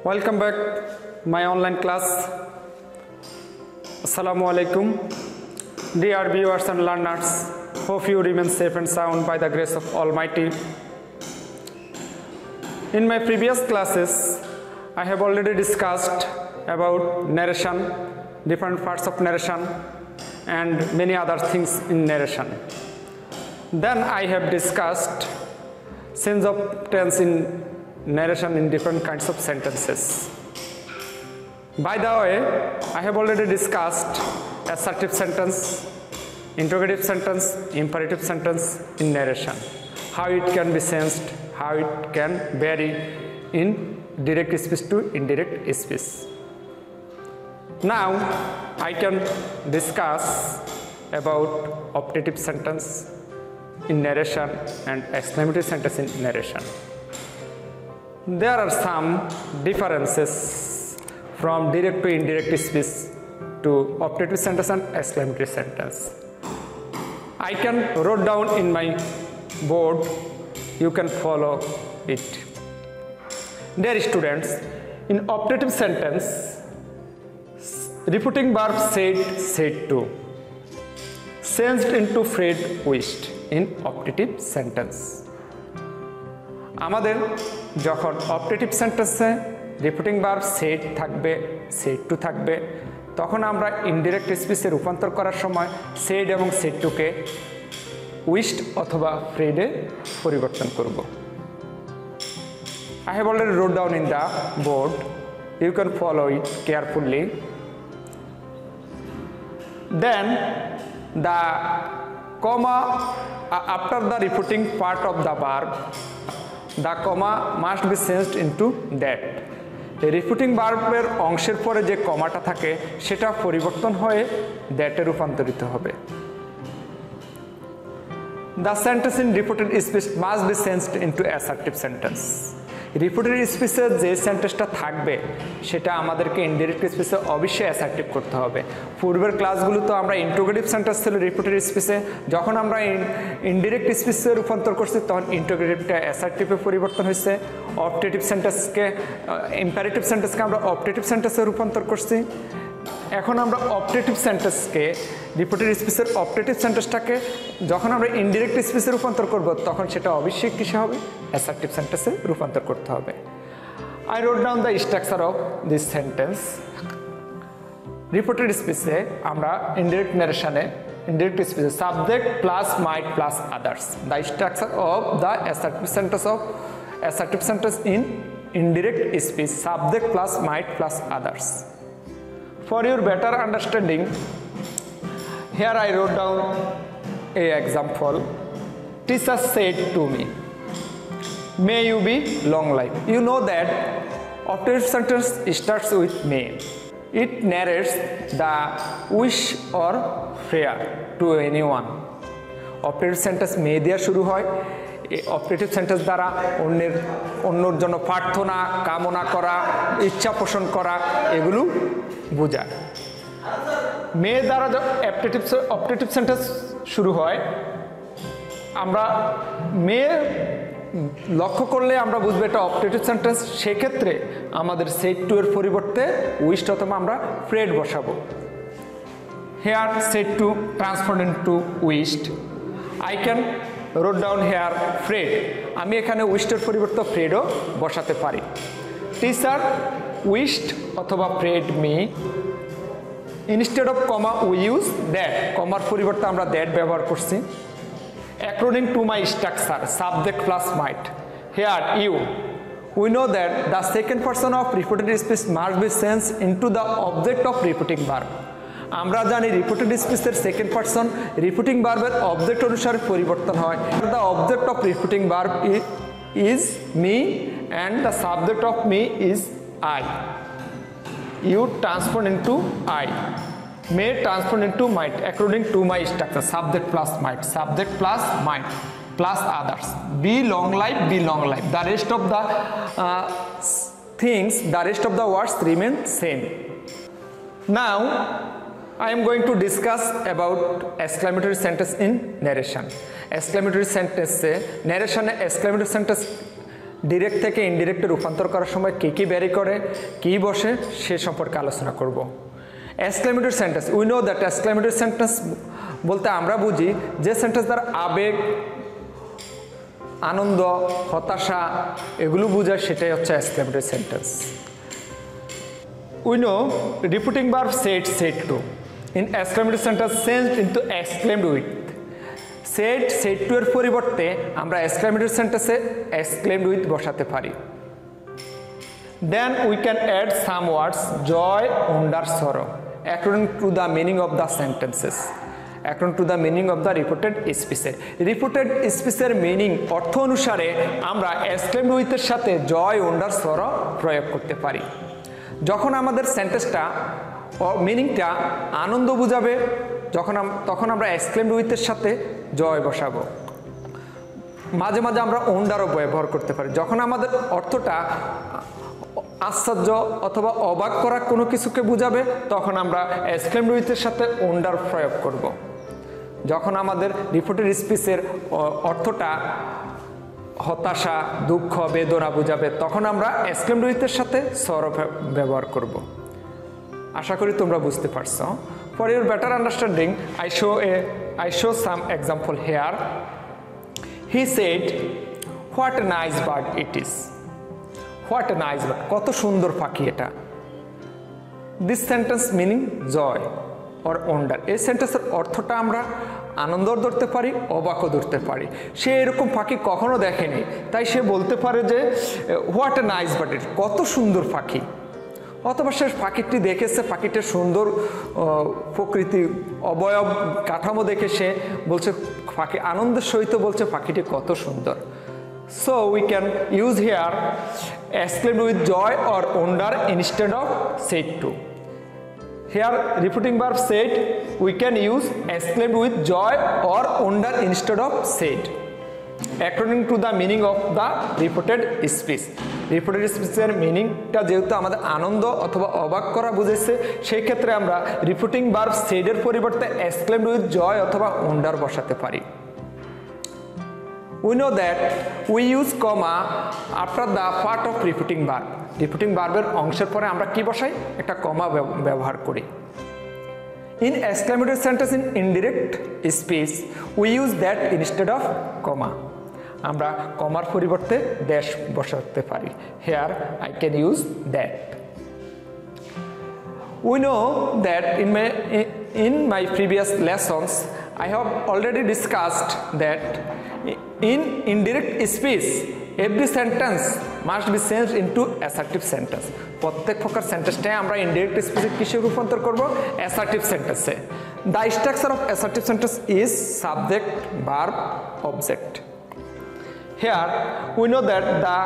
Welcome back my online class. Assalamu alaikum. Dear viewers and learners, hope you remain safe and sound by the grace of Almighty. In my previous classes, I have already discussed about narration, different parts of narration and many other things in narration. Then I have discussed sense of tense in narration in different kinds of sentences. By the way, I have already discussed assertive sentence, interrogative sentence, imperative sentence in narration, how it can be sensed, how it can vary in direct speech to indirect speech. Now I can discuss about optative sentence in narration and exclamatory sentence in narration. There are some differences from direct to indirect speech to optative sentence and exclamatory sentence. I can wrote down in my board, you can follow it. Dear students, in optative sentence, repeating verb said, said to, changed into phrase wished in optative sentence. আমাদের যখন optative সেন্টেন্সে repeating verb shed থাকবে, said to থাকবে, তখন আমরা indirect স্পিচে রূপান্তর করার সময় সেড এবং সেড টুকে উইশড অথবা ফ্রেডে পরিবর্তন করব। I have already wrote down in the board, you can follow it carefully. Then the comma after the repeating part of the verb, the comma must be changed into that. Repeating ভার্বের অংশের পরে যে কমাটা থাকে সেটা পরিবর্তন হয়ে দ্যাটে রূপান্তরিত হবে। The sentence in repeated speech must be changed into assertive sentence. Repeated স্পিচে যে সেন্টেন্সটা থাকবে সেটা আমাদেরকে ইনডিরেক্ট স্পিচে অবশ্যই অ্যাসার্টিভ করতে হবে। পূর্বের ক্লাসগুলোতে আমরা ইন্টিগ্রেটিভ সেন্টেন্স ছিল রিপিটেড স্পিচে, যখন আমরা ইনডিরেক্ট স্পিচে রূপান্তর করছি তখন ইন্টিগ্রেটিভটা অ্যাসার্টিভে পরিবর্তন হয়েছে। অপটেটিভ সেন্টেন্সকে ইম্পারেটিভ সেন্টেন্সকে আমরা অপটেটিভ সেন্টেন্সে রূপান্তর করছি। এখন আমরা অপটেটিভ সেন্টেন্সকে রিপিটেড স্পিচের অপটেটিভ সেন্টেন্সটাকে যখন আমরা ইনডিরেক্ট স্পিচে রূপান্তর করব তখন সেটা অবশ্যই কিসে হবে, অ্যাসার্টিভ সেন্টেন্সে রূপান্তর করতে হবে। I wrote down the structure of this sentence. Repeated স্পিচে আমরা ইনডিরেক্ট ন্যারেশনে ইনডিরেক্ট স্পিচে subject plus might plus others, the structure of the assertive sentence in indirect speech, subject plus might plus others. For your better understanding, here I wrote down a example. Teacher said to me, may you be long life. You know that optative sentence starts with may. It narrates the wish or prayer to anyone. Optative sentence may দিয়ে শুরু হয়। Optative sentence দ্বারা অন্যর জন্য প্রার্থনা, কামনা করা, ইচ্ছা পোষণ করা এগুলো বোঝায়। মে দ্বারা অপটেটিভ সেন্টেন্স শুরু হয়, আমরা মে লক্ষ্য করলে আমরা বুঝবো এটা অপটেটিভ সেন্টেন্স। সেক্ষেত্রে আমাদের সেড টু এর পরিবর্তে উইশড অথবা আমরা ফ্রেড বসাবো। Here said to transform into wished. I can wrote down here prayed, আমি এখানে উইশডের পরিবর্তে ফ্রেডও বসাতে পারি। টিচার উইশড অথবা prayed me, instead of comma we use that, কমার পরিবর্তে আমরা দ্যাট ব্যবহার করছি। According to my structure subject plus might, here you, we know that the second person of repeated speech must be changed into the object of repeating verb. আমরা জানি repeated স্পিচের second person repeating ভার্বের object অনুসারে পরিবর্তন হয়। The object of repeating verb is me and the subject of me is I. You transform into I, may transform into might according to my structure subject plus might, subject plus might plus others. Be long life, be long life, the rest of the things, the rest of the words remain same. Now I am going to discuss about exclamatory sentence in narration. Exclamatory sentence narration exclamatory sentence direct থেকে ইনডিরেক্টে রূপান্তর করার সময় কী vary করে, কী বসে, সে সম্পর্কে আলোচনা করব। Exclamatory sentence, we know that exclamatory sentence বলতে আমরা বুঝি যে সেন্টেন্স দ্বারা আবেগ, আনন্দ, হতাশা এগুলো বোঝায়, সেটাই হচ্ছে exclamatory sentence. We know repeating verb said, said to in exclamatory sentence changed into exclaimed with. said, said to এর পরিবর্তে আমরা exclamatory sentence-এ exclaimed with বসাতে পারি। Then we can add some words joy, wonder, sorrow according to the meaning of the sentences, according to the meaning of the reported speech. reported speech-এর meaning অর্থ অনুসারে আমরা exclaimed with এর সাথে joy, wonder, sorrow প্রয়োগ করতে পারি। যখন আমাদের সেন্টেন্সটা মিনিংটা আনন্দ বুঝাবে তখন আমরা এক্সক্লেমড উইথের সাথে জয় বসাবো। মাঝে মাঝে আমরা ওন্ডারও ব্যবহার করতে পারি। যখন আমাদের অর্থটা আশ্চর্য অথবা অবাক করা কোনো কিছুকে বুঝাবে তখন আমরা এক্সক্লেমড উইথের সাথে ওন্ডার প্রয়োগ করব। যখন আমাদের রিপোর্টেড স্পিচের অর্থটা হতাশা, দুঃখ, বেদনা বুঝাবে তখন আমরা এক্সক্লেমড উইথের সাথে সরো ব্যবহার করব। আশা করি তোমরা বুঝতে পারছো। For your better understanding I show some example here. He said, what a nice bird it is. What a nice bird. কত সুন্দর পাখি এটা। This sentence meaning joy or wonder. এই সেন্টেন্সের অর্থটা আমরা আনন্দও ধরতে পারি, অবাকও ধরতে পারি। সে এরকম পাখি কখনো দেখেনি, তাই সে বলতে পারে যে হোয়াট এ নাইস বার্ড, কত সুন্দর পাখি। অথবা সে পাখিটি দেখেছে, পাখিটির সুন্দর প্রকৃতি, অবয়ব, কাঠামো দেখে সে বলছে, পাখি আনন্দের সহিত বলছে পাখিটি কত সুন্দর। So we can use here exclaimed with joy or wonder instead of said to. Here repeating verb said, we can use exclaimed with joy or wonder instead of said according to the meaning of the reported speech. reported speech এর মিনিংটা যেহেতু আমাদের আনন্দ অথবা অবাক করা বুঝেছে, সেই ক্ষেত্রে আমরা রিপিটিং ভার্ব said এর পরিবর্তে exclaimed with joy অথবা wonder বসাতে পারি। We know that we use comma after the part of repeating verb. Repeating ভার্বের অংশের পরে আমরা কি বসাই? একটা কমা ব্যবহার করি। In exclamatory sentence in indirect speech, we use that instead of comma. আমরা কমার পরিবর্তে ড্যাশ বসাতে পারি। Here I can use that. We know that in my previous lessons, I have already discussed that in indirect speech, every sentence must be changed into assertive sentence. প্রত্যেক প্রকার সেন্টেন্সটাই আমরা indirect স্পিচে কিসে রূপান্তর করব? অ্যাসার্টিভ সেন্টেন্সে। The structure of assertive sentence is subject, verb, object. Here we know that the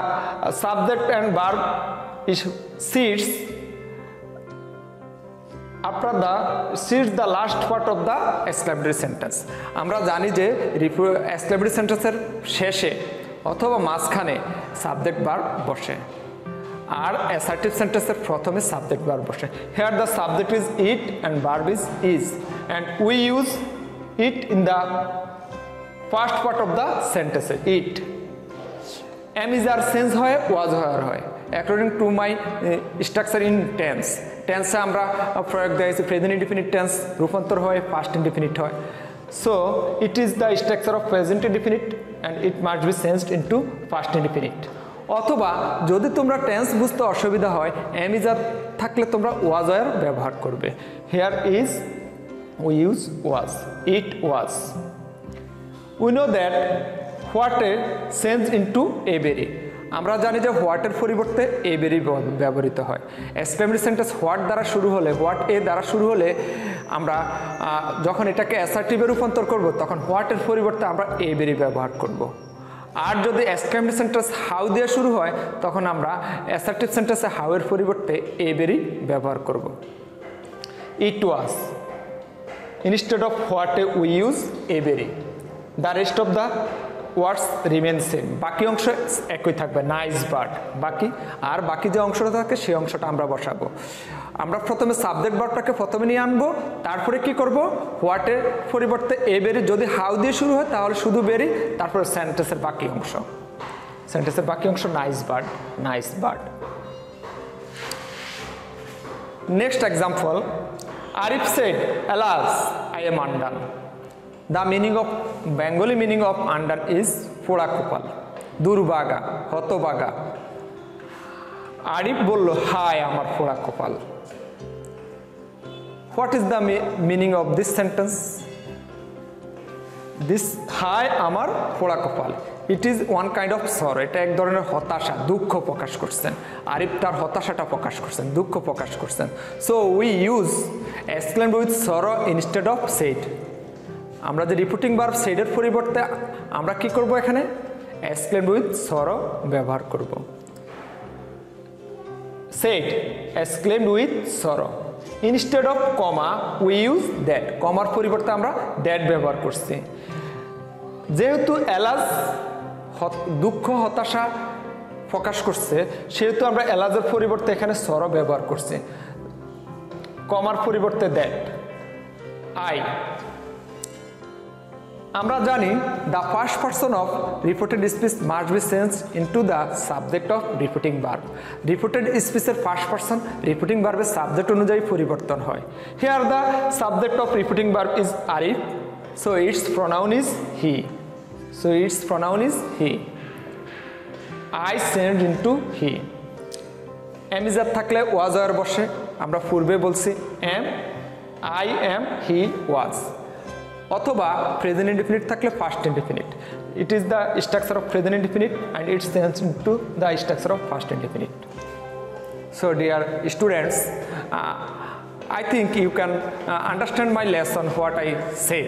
subject and verb is sits after the last part of the exclamatory sentence. আমরা জানি যে exclamatory সেন্টেন্সের শেষে অথবা মাঝখানে সাবজেক্ট ভার্ব বসে, আর assertive সেন্টেন্সের প্রথমে সাবজেক্ট ভার্ব বসে। Here the subject is it and verb is and we use it in the first part of the sentence, it. am is আর চেঞ্জ হয়, was হয় according to my structure in tense. টেন্সে আমরা প্রয়োগ দিয়েছি present indefinite tense রূপান্তর হয় past indefinite হয়। So it is the structure of present indefinite and it must be changed into past indefinite. অথবা যদি তোমরা টেন্স বুঝতে অসুবিধা হয়, am is আর থাকলে তোমরা was এর ব্যবহার করবে। Here is we use was, it was. We know that what a changed into a very. আমরা জানি যে হোয়াটের পরিবর্তে এ বেরি ব্যবহৃত হয়। এক্সক্লেমেটরি সেন্টেন্স হোয়াট দ্বারা শুরু হলে, হোয়াট এ দ্বারা শুরু হলে আমরা যখন এটাকে অ্যাসার্টিভে রূপান্তর করব তখন হোয়াটের পরিবর্তে আমরা এ বেরি ব্যবহার করব। আর যদি এক্সক্লেমেটরি সেন্টেন্স হাউ দিয়ে শুরু হয় তখন আমরা অ্যাসার্টিভ সেন্টেন্সে হাউ এর পরিবর্তে এ বেরি ব্যবহার করব। It was instead of what a we use a very. The rest of the words remain same. বাকি অংশ একই থাকবে, নাইস বার্ড বাকি যে অংশটা থাকে সেই অংশটা আমরা বসাবো। আমরা প্রথমে সাবজেক্ট ভার্বটাকে প্রথমে নিয়ে আনবো, তারপরে কি করব হোয়াটের পরিবর্তে এ বেরি, যদি হাউ দিয়ে শুরু হয় তাহলে শুধু বেরি, তারপরে সেন্টেন্সের বাকি অংশ। সেন্টেন্সের বাকি অংশ nice bird, nice bird. Next example, Arif said, alas, I am undone. The meaning of Bengali meaning of undone is পোড়া কপাল, দুর্ভাগা, হতভাগা। আরিফ বলল, হায় আমার পোড়া কপাল। What is the meaning of this sentence? This হায় আমার পোড়া কপাল, it is one kind of sorrow. এটা এক ধরনের হতাশা, দুঃখ প্রকাশ করছেন। আরিফ তার হতাশাটা প্রকাশ করছেন, দুঃখ প্রকাশ করছেন। So we use exclaimed with sorrow instead of said. আমরা যে রিপিটিং ভার্ব সেডের পরিবর্তে আমরা কি করব, এখানে এক্সক্লেমড উইথ সরো ব্যবহার করব। Said, exclaimed with sorrow. Instead of comma we use that. কমার পরিবর্তে আমরা দ্যাট ব্যবহার করছি। যেহেতু এলাজ দুঃখ হতাশা প্রকাশ করছে, সেহেতু আমরা এলাজের পরিবর্তে এখানে সরো ব্যবহার করছি, কমার পরিবর্তে দ্যাট। আই, আমরা জানি the first person of reported speech must be changed into the subject of repeating verb. Reported স্পিচের ফার্স্ট পারসন রিপিটিং ভার্বের সাবজেক্ট অনুযায়ী পরিবর্তন হয়। Here the subject of repeating verb is Arif, so its pronoun is he. So its pronoun is he. I sent into he. am is আর থাকলে was আর বসে, আমরা পূর্বে বলছি am, I am, he was। অথবা প্রেজেন্ট ইনডিফিনিট থাকলে first indefinite. It is the structure of present indefinite and it changes into the structure of past indefinite. So dear students, I think you can understand my lesson what I say.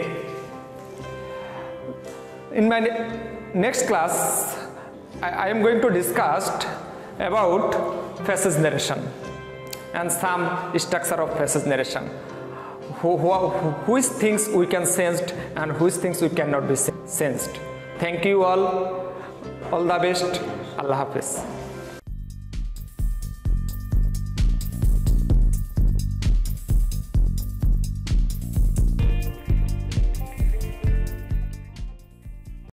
In my next class, I am going to discuss about passage narration and some structure of passage narration. Which things we can sense and which things we cannot be sensed. Thank you all the best. Allah Hafiz.